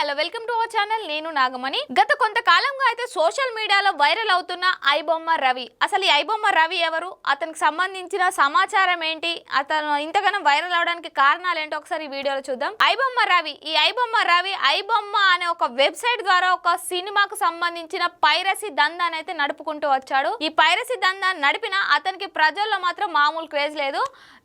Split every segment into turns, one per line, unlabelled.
Hello welcome to our channel. నేను నాగమణి. గత కొంతకాలంగా అయితే సోషల్ మీడియాలో వైరల్ అవుతున్న ఐబొమ్మ రవి. అసలు ఈ ఐబొమ్మ రవి ఎవరు, అతనికి సంబంధించిన సమాచారం ఏంటి, అతను ఇంతగానో వైరల్ అవడానికి కారణాలు ఏంటో ఒకసారి ఈ వీడియోలో చూద్దాం. ఐబొమ్మ రవి ఐబొమ్మ అనే ఒక వెబ్సైట్ ద్వారా ఒక సినిమాకు సంబంధించిన పైరసీ దందాన్ని అయితే నడుపుకుంటూ వచ్చాడు. ఈ పైరసీ దందా నడిపిన అతనికి ప్రజల్లో మాత్రం మామూలు క్రేజ్ లేదు.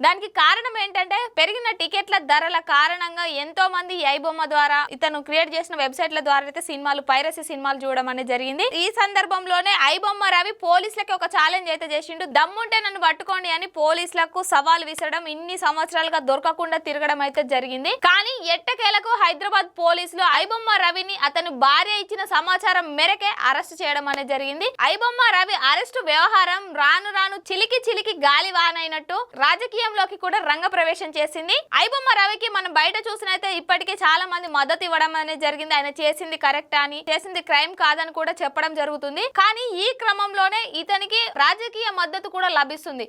దానికి కారణం ఏంటంటే పెరిగిన టికెట్ల ధరల కారణంగా ఎంతో మంది ఐబొమ్మ ద్వారా ఇతను క్రియేట్ చేసిన వెబ్సైట్ల ద్వారా అయితే పైరసీ సినిమాలు చూడడం అనేది జరిగింది. ఈ సందర్భంలోనే ఐబొమ్మ రవి పోలీసులకి ఒక ఛాలెంజ్ అయితే చేసిండు. దమ్ముంటే నన్ను పట్టుకోండి అని పోలీసులకు సవాల్ విసరడం, ఇన్ని సంవత్సరాలుగా దొరకకుండా తిరగడం అయితే జరిగింది. కానీ ఎట్టకేలకు హైదరాబాద్ పోలీసులు ఐబొమ్మ రవిని అతని భార్య ఇచ్చిన సమాచారం మేరకే అరెస్ట్ చేయడం అనేది జరిగింది. ఐబొమ్మ రవి అరెస్టు వ్యవహారం రాను రాను చిలికి గాలి వానైనట్టు రాజకీయంలోకి కూడా రంగ ప్రవేశం చేసింది. ఐబొమ్మ రవికి మనం బయట చూసినైతే ఇప్పటికే చాలా మంది మద్దతు ఇవ్వడం అనేది జరిగింది. ఆయన చేసింది కరెక్ట్ అని, చేసింది క్రైమ్ కాదని కూడా చెప్పడం జరుగుతుంది. కానీ ఈ క్రమంలోనే ఇతనికి రాజకీయ మద్దతు కూడా లభిస్తుంది.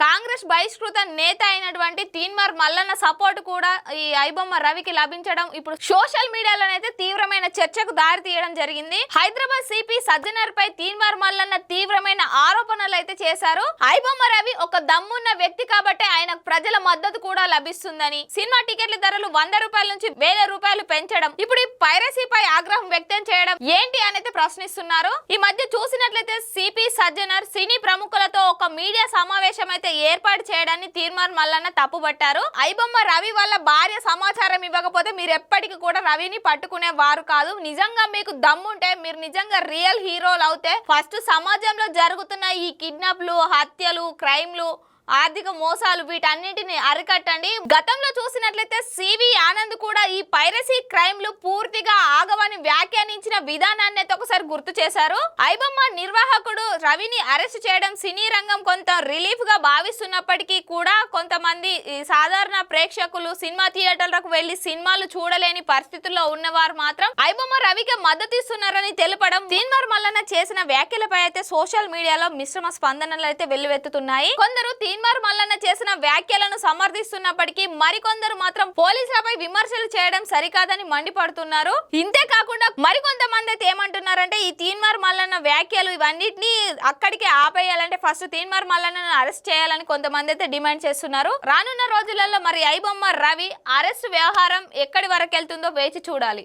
కాంగ్రెస్ బహిష్కృత నేత అయినటువంటి తీన్మార్ మల్లన్న సపోర్ట్ కూడా ఈ ఐబొమ్మ రవికి లభించడం ఇప్పుడు సోషల్ మీడియాలోనైతే తీవ్రమైన చర్చకు దారి తీయడం జరిగింది. హైదరాబాద్ సిపి సజ్జనర్ పై తీన్మార్ మల్లన్న తీవ్రమైన ఆరోపణలు అయితే చేశారు. ఐబొమ్మ రవి ఒక దమ్మున్న వ్యక్తి కాబట్టి ఆయనకు ప్రజల మద్దతు కూడా లభిస్తుందని, సినిమా టికెట్ల ధరలు 100 రూపాయల నుంచి 1000 రూపాయలు పెంచడం, ఇప్పుడు ఈ పైరసీపై ఆగ్రహం వ్యక్తం చేయడం ఏంటి అనేది ప్రశ్నిస్తున్నారు. ఈ మధ్య చూసినట్లయితే సిపి సజ్జనర్ సినీ ప్రముఖులతో ఒక మీడియా సమావేశం అయితే ఏర్పాటు చేయడాన్ని తీన్మార్ మల్లన్న తప్పుబట్టారు. ఐబొమ్మ రవి వల్ల భార్య సమాచారం ఇవ్వకపోతే మీరు ఎప్పటికీ కూడా రవిని పట్టుకునే వారు కాదు. నిజంగా మీకు దమ్ముంటే, మీరు నిజంగా రియల్ హీరోలు అవుతే ఫస్ట్ సమాజంలో జరుగుతున్న ఈ కిడ్నాప్లు, హత్యలు, క్రైమ్లు, ఆర్థిక మోసాలు వీటన్నింటిని అరికట్టండి. గతంలో చూసినట్లయితే సివి ఆనంద్ కూడా ఈ పైరసీ క్రైమ్లు పూర్తిగా ఆగవని వ్యాఖ్యానించిన విధానాన్ని అయితే ఒకసారి గుర్తు చేశారు. ఐబొమ్మ నిర్వాహకుడు రవిని అరెస్ట్ చేయడం సినీ రంగం కొంత రిలీఫ్ గా భావిస్తున్నప్పటికీ కూడా కొంతమంది సాధారణ ప్రేక్షకులు సినిమా థియేటర్లకు వెళ్లి సినిమాలు చూడలేని పరిస్థితుల్లో ఉన్నవారు మాత్రం ఐబొమ్మ రవికి మద్దతు ఇస్తున్నారని తెలపడం, తీన్మార్ మల్లన్న చేసిన వ్యాఖ్యలపై అయితే సోషల్ మీడియాలో మిశ్రమ స్పందనలు అయితే వెల్లువెత్తుతున్నాయి. కొందరు తీన్మార్ మల్లన్న చేసిన వ్యాఖ్యలను సమర్థిస్తున్నప్పటికీ మరికొందరు మాత్రం పోలీసులపై విమర్శలు చేయడం సరికాదని మండిపడుతున్నారు. ఇంతే కాకుండా మరికొంతమంది అయితే ఏమంటున్నారంటే ఈ తీన్మార్ మల్లన్న వ్యాఖ్యలు ఇవన్నిటిని అక్కడికే ఆపేయాలంటే ఫస్ట్ తీన్మార్ మల్లన్నను అరెస్ట్ చేయాలని కొంతమంది అయితే డిమాండ్ చేస్తున్నారు. రానున్న రోజులలో మరి ఐబొమ్మ రవి అరెస్ట్ వ్యవహారం ఎక్కడి వరకు వెళ్తుందో వేచి చూడాలి.